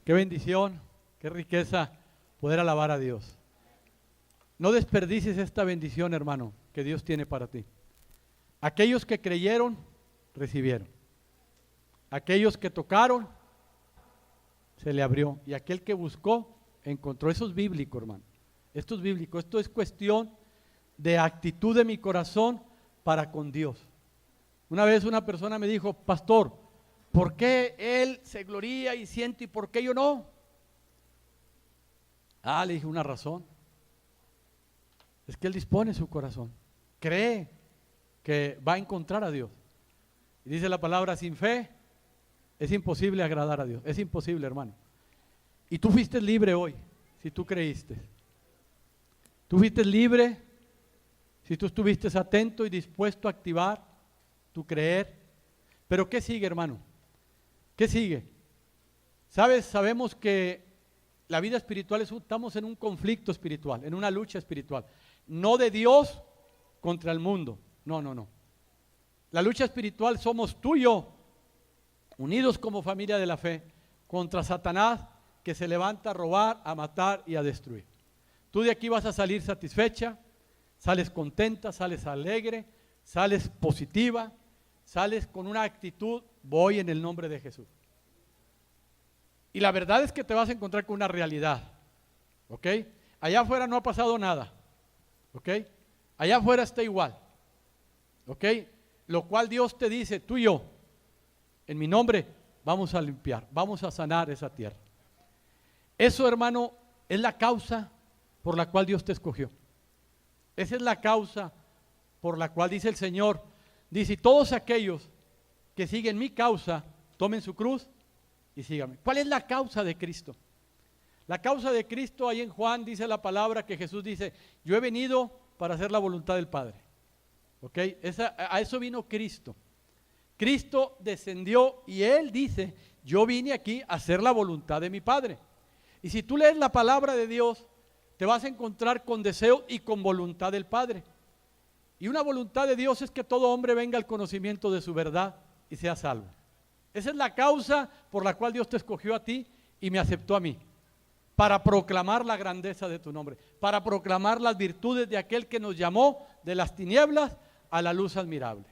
Qué bendición, qué riqueza poder alabar a Dios. No desperdicies esta bendición, hermano, que Dios tiene para ti. Aquellos que creyeron, recibieron. Aquellos que tocaron, se le abrió. Y aquel que buscó, encontró. Eso es bíblico, hermano. Esto es bíblico. Esto es cuestión de actitud de mi corazón para con Dios. Una vez una persona me dijo: pastor, ¿por qué él se gloría y siente y por qué yo no? Le dije una razón. Es que él dispone su corazón. Cree que va a encontrar a Dios. Y dice la palabra: sin fe es imposible agradar a Dios. Es imposible, hermano. Y tú fuiste libre hoy, si tú creíste. Tú fuiste libre si tú estuviste atento y dispuesto a activar tu creer. Pero ¿qué sigue, hermano? ¿Qué sigue? Sabemos que la vida espiritual estamos en un conflicto espiritual, en una lucha espiritual. No de Dios contra el mundo. No. La lucha espiritual somos tú y yo, unidos como familia de la fe, contra Satanás, que se levanta a robar, a matar y a destruir. Tú de aquí vas a salir satisfecha, sales contenta, sales alegre, sales positiva, sales con una actitud: voy en el nombre de Jesús. Y la verdad es que te vas a encontrar con una realidad, ¿ok? Allá afuera no ha pasado nada, ¿ok? Allá afuera está igual, ¿ok? Lo cual Dios te dice: tú y yo, en mi nombre, vamos a limpiar, vamos a sanar esa tierra. Eso, hermano, es la causa por la cual Dios te escogió. Esa es la causa por la cual dice el Señor, dice: todos aquellos que siguen mi causa, tomen su cruz y síganme. ¿Cuál es la causa de Cristo? La causa de Cristo, ahí en Juan dice la palabra que Jesús dice: yo he venido para hacer la voluntad del Padre. ¿Ok? A eso vino Cristo. Cristo descendió y Él dice: yo vine aquí a hacer la voluntad de mi Padre. Y si tú lees la palabra de Dios, te vas a encontrar con deseo y con voluntad del Padre. Y una voluntad de Dios es que todo hombre venga al conocimiento de su verdad y sea salvo. Esa es la causa por la cual Dios te escogió a ti y me aceptó a mí, para proclamar la grandeza de tu nombre, para proclamar las virtudes de aquel que nos llamó de las tinieblas a la luz admirable.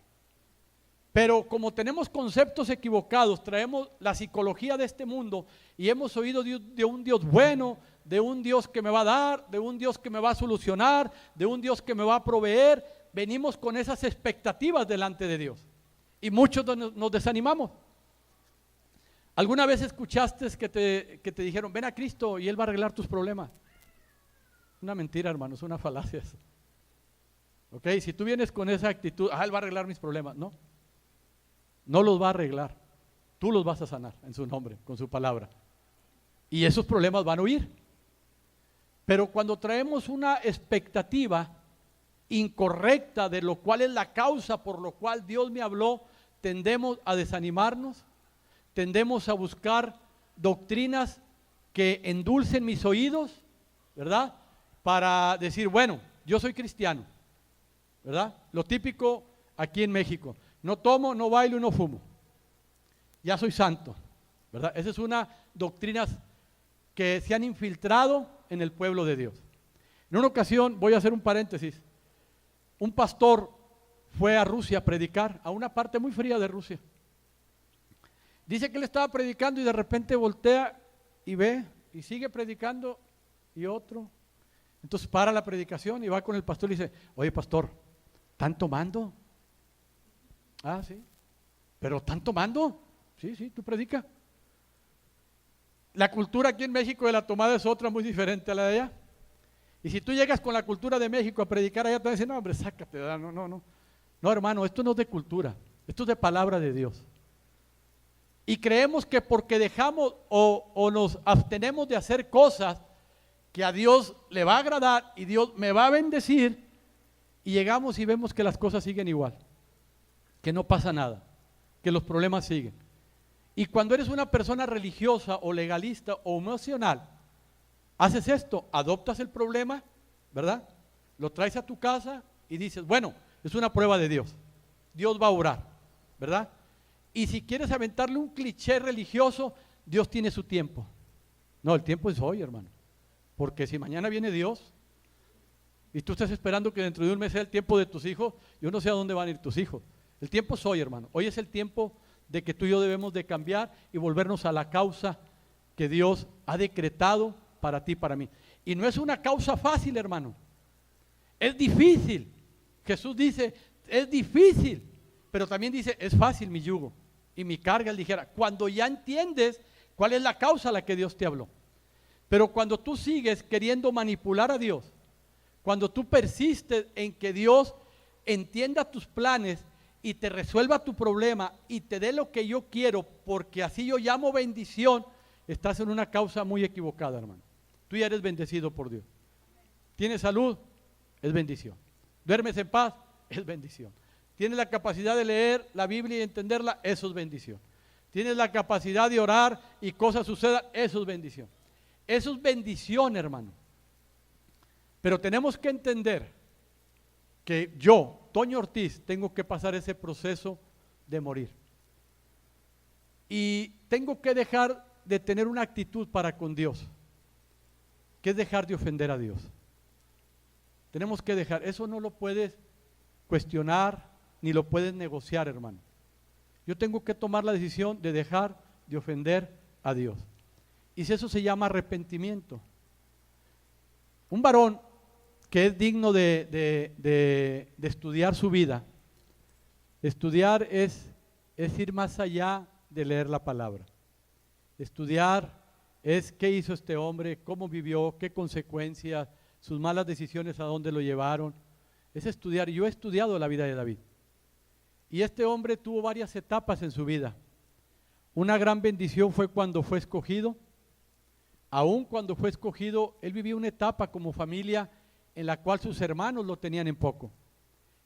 Pero como tenemos conceptos equivocados, traemos la psicología de este mundo y hemos oído de un Dios bueno, de un Dios que me va a dar, de un Dios que me va a solucionar, de un Dios que me va a proveer. Venimos con esas expectativas delante de Dios y muchos nos desanimamos. ¿Alguna vez escuchaste que te dijeron: ven a Cristo y Él va a arreglar tus problemas? Una mentira, hermano, es una falacia eso. ¿Ok? Si tú vienes con esa actitud: Él va a arreglar mis problemas. No los va a arreglar. Tú los vas a sanar en su nombre, con su palabra. Y esos problemas van a huir. Pero cuando traemos una expectativa incorrecta de lo cual es la causa por lo cual Dios me habló, tendemos a desanimarnos, tendemos a buscar doctrinas que endulcen mis oídos, ¿verdad? Para decir: bueno, yo soy cristiano, ¿verdad? Lo típico aquí en México: no tomo, no bailo y no fumo, ya soy santo, ¿verdad? Esa es una doctrina que se han infiltrado en el pueblo de Dios. En una ocasión, voy a hacer un paréntesis, un pastor fue a Rusia a predicar, a una parte muy fría de Rusia. Dice que él estaba predicando y de repente voltea y ve y sigue predicando y otro. Entonces para la predicación y va con el pastor y dice: oye, pastor, ¿están tomando? Sí. ¿Pero están tomando? Sí, tú predica. La cultura aquí en México de la tomada es otra muy diferente a la de allá. Y si tú llegas con la cultura de México a predicar allá, te van a decir: no, hombre, sácate. No, hermano, esto no es de cultura, esto es de palabra de Dios. Y creemos que porque dejamos o nos abstenemos de hacer cosas que a Dios le va a agradar y Dios me va a bendecir, y llegamos y vemos que las cosas siguen igual, que no pasa nada, que los problemas siguen. Y cuando eres una persona religiosa o legalista o emocional, haces esto: adoptas el problema, ¿verdad? Lo traes a tu casa y dices: bueno, es una prueba de Dios, Dios va a orar, ¿verdad? Y si quieres aventarle un cliché religioso, Dios tiene su tiempo. No, el tiempo es hoy, hermano. Porque si mañana viene Dios y tú estás esperando que dentro de un mes sea el tiempo de tus hijos, yo no sé a dónde van a ir tus hijos. El tiempo es hoy, hermano. Hoy es el tiempo de que tú y yo debemos de cambiar y volvernos a la causa que Dios ha decretado para ti y para mí. Y no es una causa fácil, hermano. Es difícil. Jesús dice, es difícil, pero también dice, es fácil mi yugo y mi carga es ligera. Cuando ya entiendes cuál es la causa a la que Dios te habló. Pero cuando tú sigues queriendo manipular a Dios, cuando tú persistes en que Dios entienda tus planes y te resuelva tu problema y te dé lo que yo quiero, porque así yo llamo bendición, estás en una causa muy equivocada, hermano. Tú ya eres bendecido por Dios. ¿Tienes salud? Es bendición. ¿Duermes en paz? Es bendición. ¿Tienes la capacidad de leer la Biblia y entenderla? Eso es bendición. ¿Tienes la capacidad de orar y cosas sucedan? Eso es bendición. Eso es bendición, hermano. Pero tenemos que entender que yo, Toño Ortiz, tengo que pasar ese proceso de morir. Y tengo que dejar de tener una actitud para con Dios, que es dejar de ofender a Dios. Tenemos que dejar, eso no lo puedes cuestionar ni lo puedes negociar, hermano. Yo tengo que tomar la decisión de dejar de ofender a Dios. Y si eso se llama arrepentimiento. Un varón que es digno de estudiar su vida, estudiar es ir más allá de leer la palabra. Estudiar es qué hizo este hombre, cómo vivió, qué consecuencias, sus malas decisiones a dónde lo llevaron. Es estudiar. Yo he estudiado la vida de David. Y este hombre tuvo varias etapas en su vida. Una gran bendición fue cuando fue escogido. Aún cuando fue escogido, él vivía una etapa como familia en la cual sus hermanos lo tenían en poco,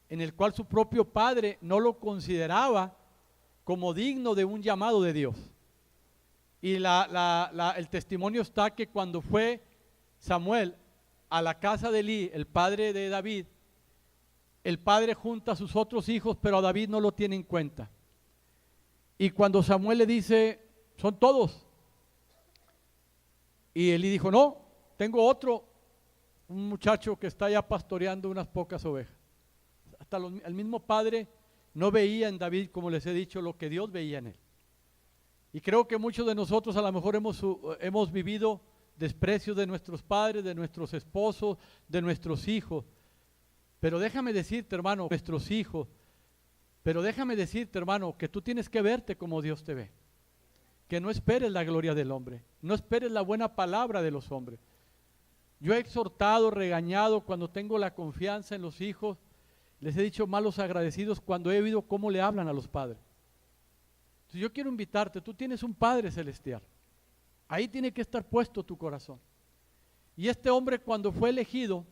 en el cual su propio padre no lo consideraba como digno de un llamado de Dios. Y el testimonio está que cuando fue Samuel a la casa de Elí, el padre de David, el padre junta a sus otros hijos, pero a David no lo tiene en cuenta. Y cuando Samuel le dice, son todos. Y Elí dijo, no, tengo otro, un muchacho que está ya pastoreando unas pocas ovejas. Hasta el mismo padre no veía en David, como les he dicho, lo que Dios veía en él. Y creo que muchos de nosotros a lo mejor hemos vivido desprecios de nuestros padres, de nuestros esposos, de nuestros hijos. Pero déjame decirte, hermano, nuestros hijos, pero déjame decirte, hermano, que tú tienes que verte como Dios te ve. Que no esperes la gloria del hombre, no esperes la buena palabra de los hombres. Yo he exhortado, regañado cuando tengo la confianza en los hijos, les he dicho malos agradecidos cuando he oído cómo le hablan a los padres. Entonces yo quiero invitarte, tú tienes un Padre celestial, ahí tiene que estar puesto tu corazón. Y este hombre cuando fue elegido,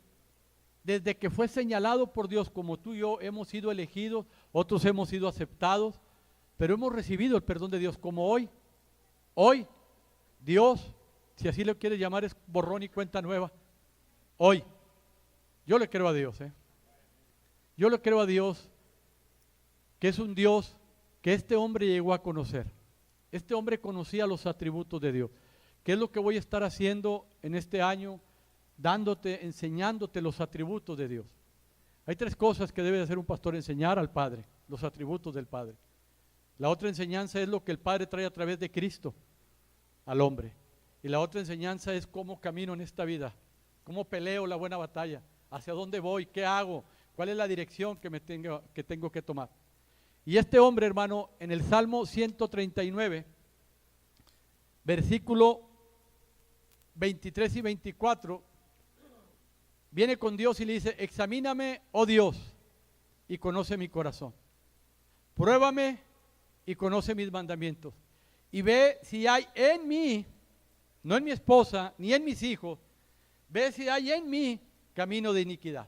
desde que fue señalado por Dios, como tú y yo hemos sido elegidos, otros hemos sido aceptados, pero hemos recibido el perdón de Dios, como hoy. Hoy, Dios, si así lo quieres llamar, es borrón y cuenta nueva. Hoy, yo le creo a Dios, yo le creo a Dios, que es un Dios que este hombre llegó a conocer. Este hombre conocía los atributos de Dios. ¿Qué es lo que voy a estar haciendo en este año? Dándote, enseñándote los atributos de Dios. Hay tres cosas que debe hacer un pastor: enseñar al Padre, los atributos del Padre. La otra enseñanza es lo que el Padre trae a través de Cristo al hombre. Y la otra enseñanza es cómo camino en esta vida, cómo peleo la buena batalla, hacia dónde voy, qué hago, cuál es la dirección que tengo que tomar. Y este hombre, hermano, en el Salmo 139, versículo 23 y 24, viene con Dios y le dice: examíname, oh Dios, y conoce mi corazón. Pruébame y conoce mis mandamientos. Y ve si hay en mí, no en mi esposa, ni en mis hijos, ve si hay en mí camino de iniquidad.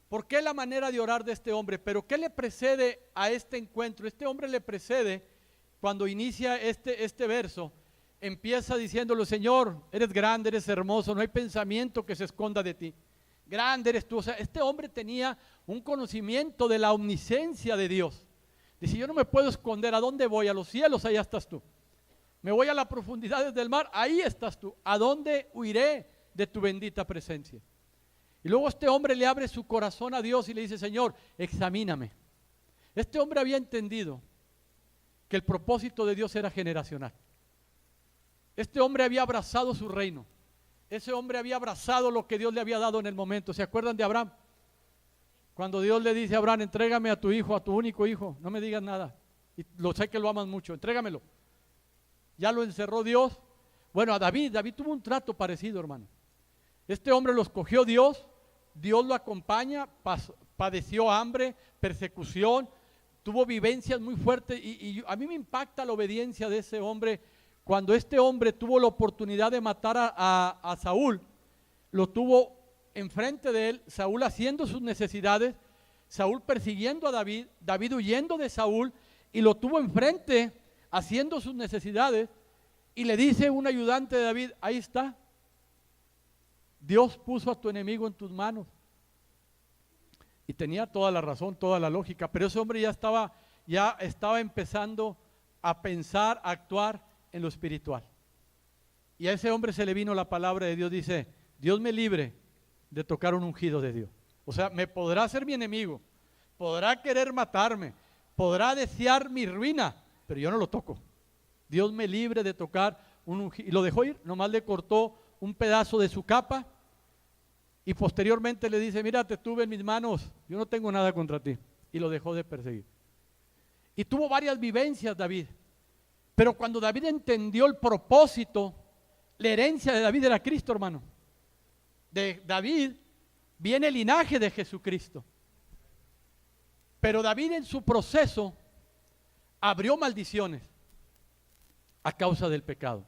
¿Por qué la manera de orar de este hombre? Pero ¿qué le precede a este encuentro? Este hombre le precede cuando inicia este verso. Empieza diciéndole: Señor, eres grande, eres hermoso, no hay pensamiento que se esconda de ti. Grande eres tú. O sea, este hombre tenía un conocimiento de la omnisciencia de Dios. Dice: yo no me puedo esconder. ¿A dónde voy? A los cielos, allá estás tú. Me voy a las profundidades del mar, ahí estás tú. ¿A dónde huiré de tu bendita presencia? Y luego este hombre le abre su corazón a Dios y le dice, Señor, examíname. Este hombre había entendido que el propósito de Dios era generacional. Este hombre había abrazado su reino. Ese hombre había abrazado lo que Dios le había dado en el momento. ¿Se acuerdan de Abraham? Cuando Dios le dice a Abraham, entrégame a tu hijo, a tu único hijo, no me digas nada. Y lo sé que lo amas mucho, entrégamelo. Ya lo encerró Dios. Bueno, a David tuvo un trato parecido, hermano. Este hombre lo escogió Dios, Dios lo acompaña, padeció hambre, persecución, tuvo vivencias muy fuertes y a mí me impacta la obediencia de ese hombre. Cuando este hombre tuvo la oportunidad de matar a Saúl, lo tuvo enfrente de él, Saúl haciendo sus necesidades, Saúl persiguiendo a David, David huyendo de Saúl, y lo tuvo enfrente haciendo sus necesidades, y le dice un ayudante de David, ahí está, Dios puso a tu enemigo en tus manos. Y tenía toda la razón, toda la lógica, pero ese hombre ya estaba empezando a pensar, a actuar en lo espiritual. Y a ese hombre se le vino la palabra de Dios, dice, Dios me libre de tocar un ungido de Dios. O sea, me podrá ser mi enemigo, podrá querer matarme, podrá desear mi ruina, pero yo no lo toco. Dios me libre de tocar un ungido. Y lo dejó ir, nomás le cortó un pedazo de su capa y posteriormente le dice, mira, te tuve en mis manos, yo no tengo nada contra ti. Y lo dejó de perseguir. Y tuvo varias vivencias David. Pero cuando David entendió el propósito, la herencia de David era Cristo, hermano. De David viene el linaje de Jesucristo. Pero David en su proceso abrió maldiciones a causa del pecado.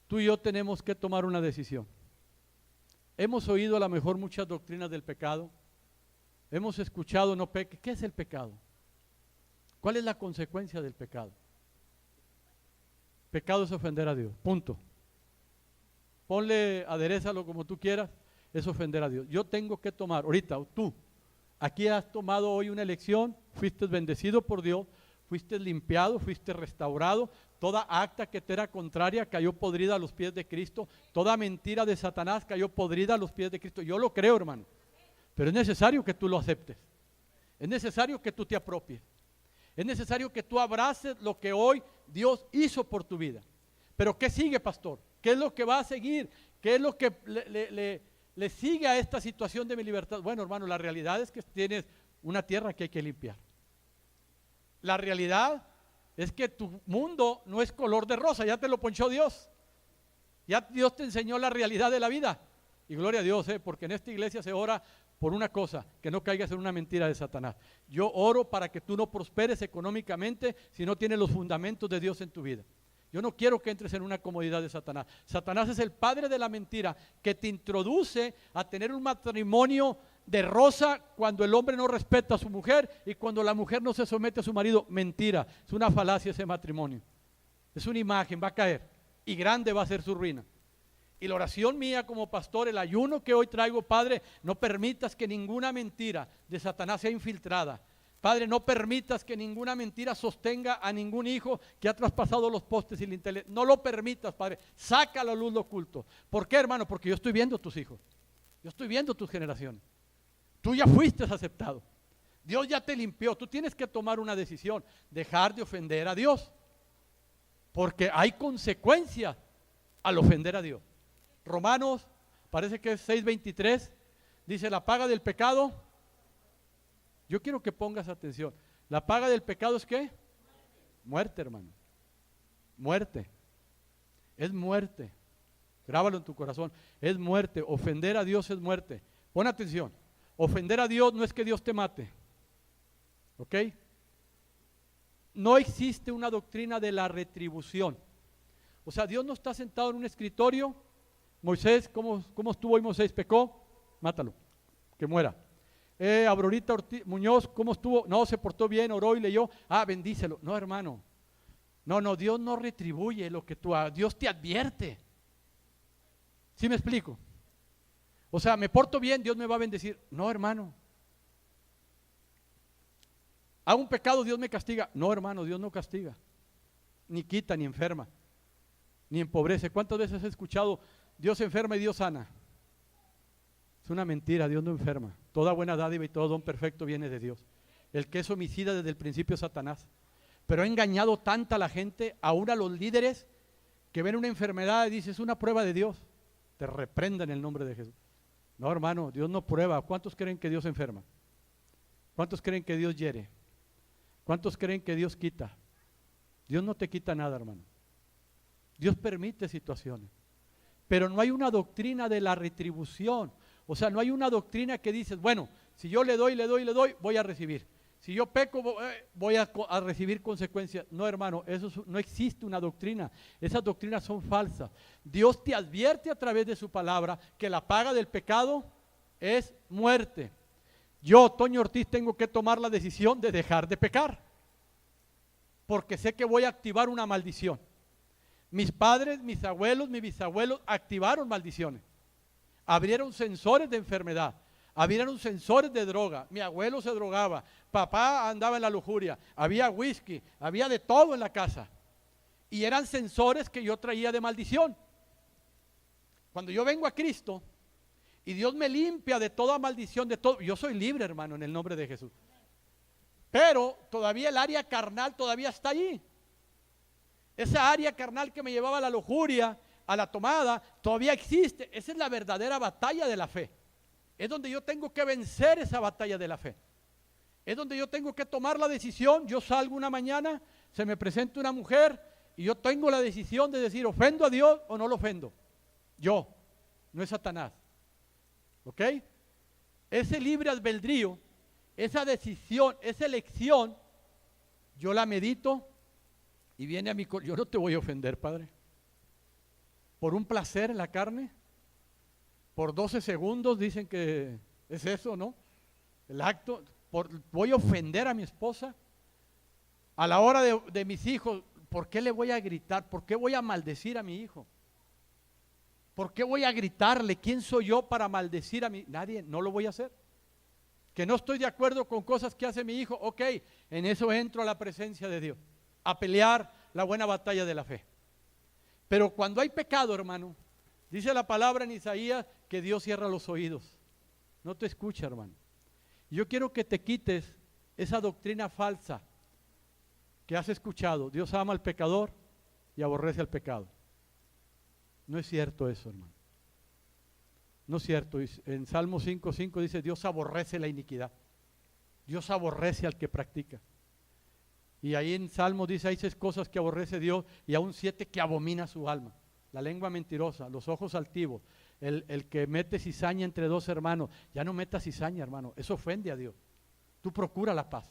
Tú y yo tenemos que tomar una decisión. Hemos oído a lo mejor muchas doctrinas del pecado. Hemos escuchado no peque. ¿Qué es el pecado? ¿Cuál es la consecuencia del pecado? Pecado es ofender a Dios, punto. Ponle, aderézalo como tú quieras, es ofender a Dios. Yo tengo que tomar, ahorita, tú, aquí has tomado hoy una elección, fuiste bendecido por Dios, fuiste limpiado, fuiste restaurado, toda acta que te era contraria cayó podrida a los pies de Cristo, toda mentira de Satanás cayó podrida a los pies de Cristo. Yo lo creo, hermano, pero es necesario que tú lo aceptes, es necesario que tú te apropies. Es necesario que tú abraces lo que hoy Dios hizo por tu vida. Pero ¿qué sigue, pastor? ¿Qué es lo que va a seguir? ¿Qué es lo que le sigue a esta situación de mi libertad? Bueno, hermano, la realidad es que tienes una tierra que hay que limpiar. La realidad es que tu mundo no es color de rosa, ya te lo ponchó Dios. Ya Dios te enseñó la realidad de la vida. Y gloria a Dios, porque en esta iglesia se ora por una cosa, que no caigas en una mentira de Satanás. Yo oro para que tú no prosperes económicamente si no tienes los fundamentos de Dios en tu vida. Yo no quiero que entres en una comodidad de Satanás. Satanás es el padre de la mentira que te introduce a tener un matrimonio de rosa cuando el hombre no respeta a su mujer y cuando la mujer no se somete a su marido. Mentira, es una falacia ese matrimonio. Es una imagen, va a caer y grande va a ser su ruina. Y la oración mía como pastor, el ayuno que hoy traigo, Padre, no permitas que ninguna mentira de Satanás sea infiltrada. Padre, no permitas que ninguna mentira sostenga a ningún hijo que ha traspasado los postes y el intelecto. No lo permitas, Padre. Saca a la luz lo oculto. ¿Por qué, hermano? Porque yo estoy viendo tus hijos. Yo estoy viendo tus generaciones. Tú ya fuiste aceptado. Dios ya te limpió. Tú tienes que tomar una decisión. Dejar de ofender a Dios. Porque hay consecuencias al ofender a Dios. Romanos, parece que es 6:23, dice la paga del pecado. Yo quiero que pongas atención. La paga del pecado es ¿qué? Muerte, hermano. Muerte. Es muerte. Grábalo en tu corazón. Es muerte. Ofender a Dios es muerte. Pon atención. Ofender a Dios no es que Dios te mate. ¿Ok? No existe una doctrina de la retribución. O sea, Dios no está sentado en un escritorio. Moisés, ¿cómo estuvo hoy Moisés? ¿Pecó? Mátalo, que muera. Aurorita Muñoz, ¿cómo estuvo? No, se portó bien, oró y leyó. Bendícelo. No, hermano. No, Dios no retribuye lo que tú hagas. Dios te advierte. ¿Sí me explico? O sea, me porto bien, Dios me va a bendecir. No, hermano. Hago un pecado, Dios me castiga. No, hermano, Dios no castiga. ni quita, ni enferma, ni empobrece. ¿Cuántas veces has escuchado Dios enferma y Dios sana? Es una mentira, Dios no enferma. Toda buena dádiva y todo don perfecto viene de Dios. El que es homicida desde el principio es Satanás. Pero ha engañado tanta a la gente, aún a los líderes, que ven una enfermedad y dicen, es una prueba de Dios. Te reprenda en el nombre de Jesús. No, hermano, Dios no prueba. ¿Cuántos creen que Dios enferma? ¿Cuántos creen que Dios hiere? ¿Cuántos creen que Dios quita? Dios no te quita nada, hermano. Dios permite situaciones. Pero no hay una doctrina de la retribución. O sea, no hay una doctrina que dices, bueno, si yo le doy, voy a recibir. Si yo peco, voy a recibir consecuencias. No, hermano, no existe una doctrina. Esas doctrinas son falsas. Dios te advierte a través de su palabra que la paga del pecado es muerte. Yo, Toño Ortiz, tengo que tomar la decisión de dejar de pecar, porque sé que voy a activar una maldición. Mis padres, mis abuelos, mis bisabuelos activaron maldiciones. Abrieron sensores de enfermedad. Abrieron sensores de droga. Mi abuelo se drogaba, papá andaba en la lujuria, había whisky, había de todo en la casa. Y eran sensores que yo traía de maldición. Cuando yo vengo a Cristo y Dios me limpia de toda maldición, de todo, yo soy libre, hermano, en el nombre de Jesús. Pero todavía el área carnal todavía está allí. Esa área carnal que me llevaba a la lujuria, a la tomada, todavía existe. Esa es la verdadera batalla de la fe. Es donde yo tengo que vencer esa batalla de la fe. Es donde yo tengo que tomar la decisión. Yo salgo una mañana, se me presenta una mujer y yo tengo la decisión de decir, ¿ofendo a Dios o no lo ofendo? Yo, no es Satanás. ¿Ok? Ese libre albedrío, esa decisión, esa elección, yo la medito y viene a mi corazón. Yo no te voy a ofender, Padre. Por un placer en la carne, por 12 segundos dicen que es eso, ¿no? El acto, voy a ofender a mi esposa. A la hora de mis hijos, ¿por qué le voy a gritar? ¿Por qué voy a maldecir a mi hijo? ¿Por qué voy a gritarle? ¿Quién soy yo para maldecir a mi? Nadie, no lo voy a hacer. Que no estoy de acuerdo con cosas que hace mi hijo, ok, en eso entro a la presencia de Dios, a pelear la buena batalla de la fe. Pero cuando hay pecado, hermano, dice la palabra en Isaías que Dios cierra los oídos. No te escucha, hermano. Yo quiero que te quites esa doctrina falsa que has escuchado. Dios ama al pecador y aborrece al pecado. No es cierto eso, hermano. No es cierto. En Salmo 5:5 dice, Dios aborrece la iniquidad. Dios aborrece al que practica. Y ahí en Salmo dice, hay 6 cosas que aborrece Dios y aún 7 que abomina su alma. La lengua mentirosa, los ojos altivos, el que mete cizaña entre dos hermanos. Ya no metas cizaña, hermano, eso ofende a Dios. Tú procura la paz.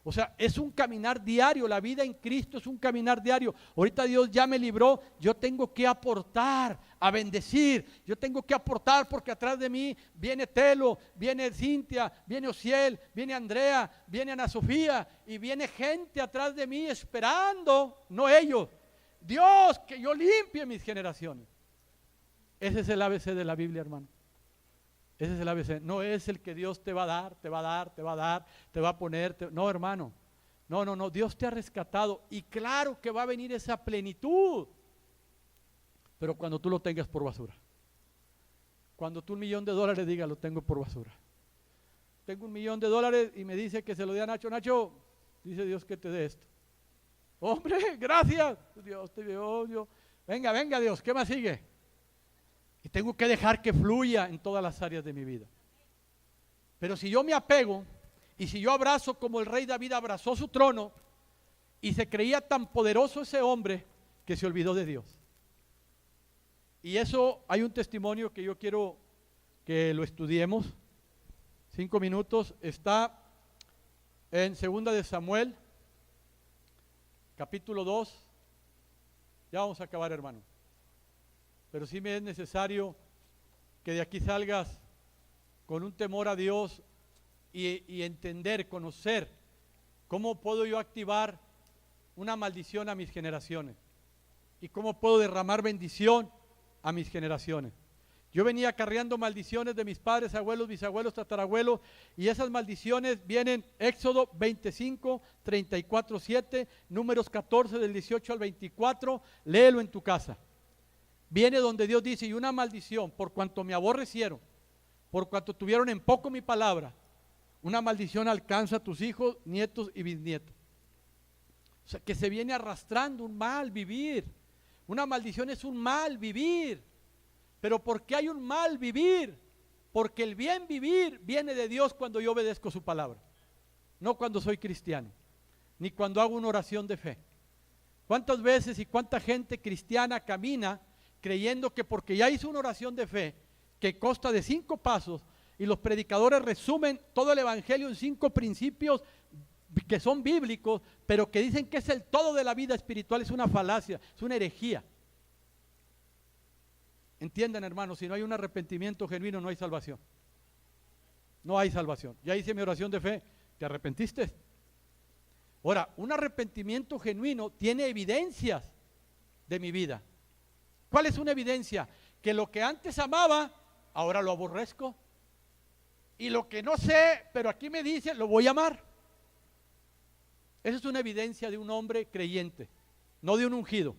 O sea, es un caminar diario, la vida en Cristo es un caminar diario. Ahorita Dios ya me libró, yo tengo que aportar, a bendecir, yo tengo que aportar porque atrás de mí viene Telo, viene Cintia, viene Ociel, viene Andrea, viene Ana Sofía y viene gente atrás de mí esperando, no ellos. Dios, que yo limpie mis generaciones. Ese es el ABC de la Biblia, hermano. Ese es el ABC. No es el que Dios te va a dar, te va a dar, te va a dar, te va a poner. No, hermano. No. Dios te ha rescatado. Y claro que va a venir esa plenitud. Pero cuando tú lo tengas por basura. Cuando tú $1,000,000 digas, lo tengo por basura. Tengo $1,000,000 y me dice que se lo dé a Nacho. Nacho, dice Dios que te dé esto. Hombre, gracias. Dios te veo, Dios. Venga, Dios, ¿qué más sigue? Y tengo que dejar que fluya en todas las áreas de mi vida. Pero si yo me apego y si yo abrazo como el rey David abrazó su trono y se creía tan poderoso ese hombre que se olvidó de Dios. Y eso hay un testimonio que yo quiero que lo estudiemos. 5 minutos. Está en 2 de Samuel, capítulo 2. Ya vamos a acabar, hermano. Pero sí me es necesario que de aquí salgas con un temor a Dios y entender, conocer cómo puedo yo activar una maldición a mis generaciones y cómo puedo derramar bendición a mis generaciones. Yo venía acarreando maldiciones de mis padres, abuelos, bisabuelos, tatarabuelos, y esas maldiciones vienen Éxodo 25, 34, 7, Números 14 del 18 al 24, léelo en tu casa. Viene donde Dios dice, y una maldición por cuanto me aborrecieron, por cuanto tuvieron en poco mi palabra, una maldición alcanza a tus hijos, nietos y bisnietos. O sea, que se viene arrastrando un mal vivir. Una maldición es un mal vivir. Pero ¿por qué hay un mal vivir? Porque el bien vivir viene de Dios cuando yo obedezco su palabra. No cuando soy cristiano, ni cuando hago una oración de fe. ¿Cuántas veces y cuánta gente cristiana camina creyendo que porque ya hizo una oración de fe, que consta de 5 pasos, y los predicadores resumen todo el evangelio en 5 principios que son bíblicos, pero que dicen que es el todo de la vida espiritual? Es una falacia, es una herejía. Entiendan, hermanos, si no hay un arrepentimiento genuino, no hay salvación. No hay salvación. Ya hice mi oración de fe, ¿te arrepentiste? Ahora, un arrepentimiento genuino tiene evidencias de mi vida. ¿Cuál es una evidencia? Que lo que antes amaba, ahora lo aborrezco. Y lo que no sé, pero aquí me dice, lo voy a amar. Esa es una evidencia de un hombre creyente, no de un ungido,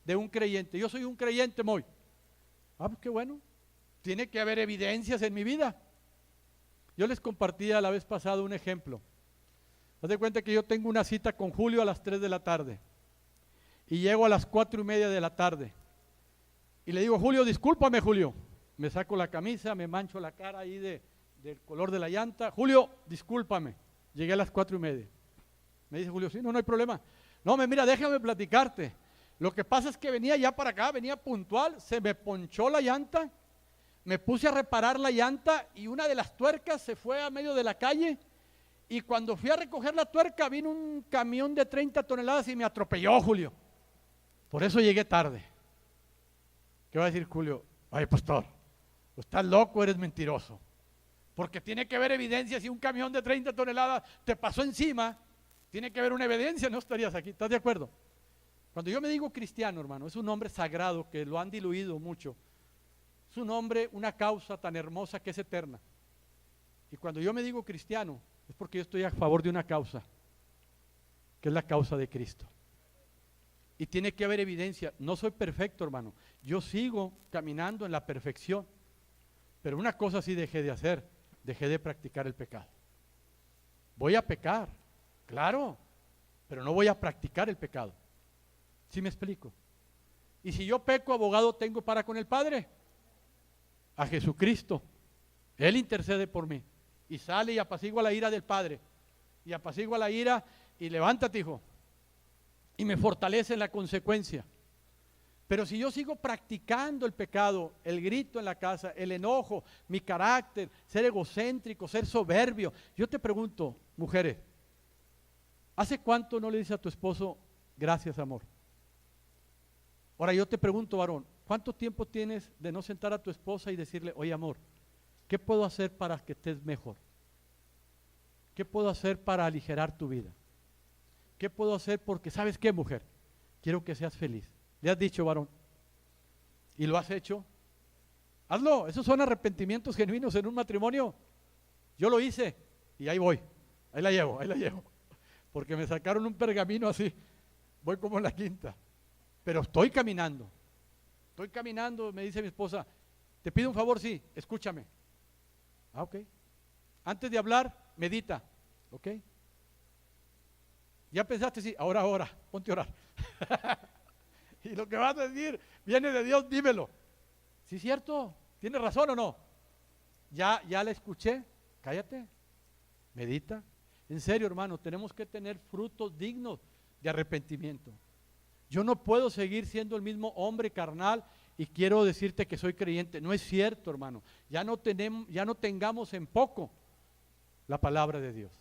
de un creyente. Yo soy un creyente, muy. Pues qué bueno, tiene que haber evidencias en mi vida. Yo les compartía la vez pasada un ejemplo. Haz de cuenta que yo tengo una cita con Julio a las 3 de la tarde y llego a las 4:30 de la tarde y le digo, Julio, discúlpame, Julio. Me saco la camisa, me mancho la cara ahí del color de la llanta. Julio, discúlpame, llegué a las 4:30. Me dice Julio, sí, no hay problema. No, mira, déjame platicarte. Lo que pasa es que venía ya para acá, venía puntual, se me ponchó la llanta, me puse a reparar la llanta y una de las tuercas se fue a medio de la calle, y cuando fui a recoger la tuerca vino un camión de 30 toneladas y me atropelló, Julio. Por eso llegué tarde. ¿Qué va a decir Julio? Ay, pastor, estás loco, eres mentiroso. Porque tiene que haber evidencia. Si un camión de 30 toneladas te pasó encima, tiene que haber una evidencia, no estarías aquí. ¿Estás de acuerdo? Cuando yo me digo cristiano, hermano, es un nombre sagrado que lo han diluido mucho. Es un nombre, una causa tan hermosa que es eterna. Y cuando yo me digo cristiano, es porque yo estoy a favor de una causa, que es la causa de Cristo. Y tiene que haber evidencia. No soy perfecto, hermano. Yo sigo caminando en la perfección. Pero una cosa sí dejé de hacer, dejé de practicar el pecado. Voy a pecar, claro, pero no voy a practicar el pecado. ¿Sí me explico? Y si yo peco, abogado tengo para con el Padre, a Jesucristo. Él intercede por mí y sale y apacigua la ira del Padre, y apacigua la ira y levántate, hijo, y me fortalece en la consecuencia. Pero si yo sigo practicando el pecado, el grito en la casa, el enojo, mi carácter, ser egocéntrico, ser soberbio, yo te pregunto, mujeres, ¿hace cuánto no le dices a tu esposo, gracias, amor? Ahora yo te pregunto, varón, ¿cuánto tiempo tienes de no sentar a tu esposa y decirle, oye, amor, ¿qué puedo hacer para que estés mejor? ¿Qué puedo hacer para aligerar tu vida? ¿Qué puedo hacer? Porque, ¿sabes qué, mujer? Quiero que seas feliz. ¿Le has dicho, varón? ¿Y lo has hecho? Hazlo. Esos son arrepentimientos genuinos en un matrimonio. Yo lo hice y ahí voy. Ahí la llevo. Porque me sacaron un pergamino así. Voy como en la quinta. Pero estoy caminando, me dice mi esposa, te pido un favor, sí, escúchame. Ok. Antes de hablar, medita, ok. Ya pensaste, sí, ahora, ponte a orar. Y lo que vas a decir viene de Dios, dímelo. ¿Sí es cierto? ¿Tiene razón o no? Ya la escuché, cállate, medita. En serio, hermano, tenemos que tener frutos dignos de arrepentimiento. Yo no puedo seguir siendo el mismo hombre carnal y quiero decirte que soy creyente. No es cierto, hermano. Ya no tengamos en poco la palabra de Dios.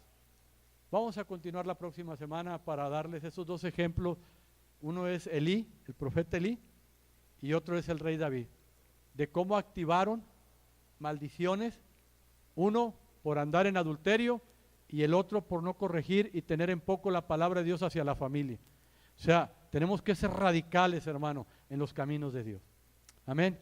Vamos a continuar la próxima semana para darles esos 2 ejemplos. Uno es Elí, el profeta Elí, y otro es el rey David. De cómo activaron maldiciones, uno por andar en adulterio y el otro por no corregir y tener en poco la palabra de Dios hacia la familia. O sea, tenemos que ser radicales, hermano, en los caminos de Dios. Amén.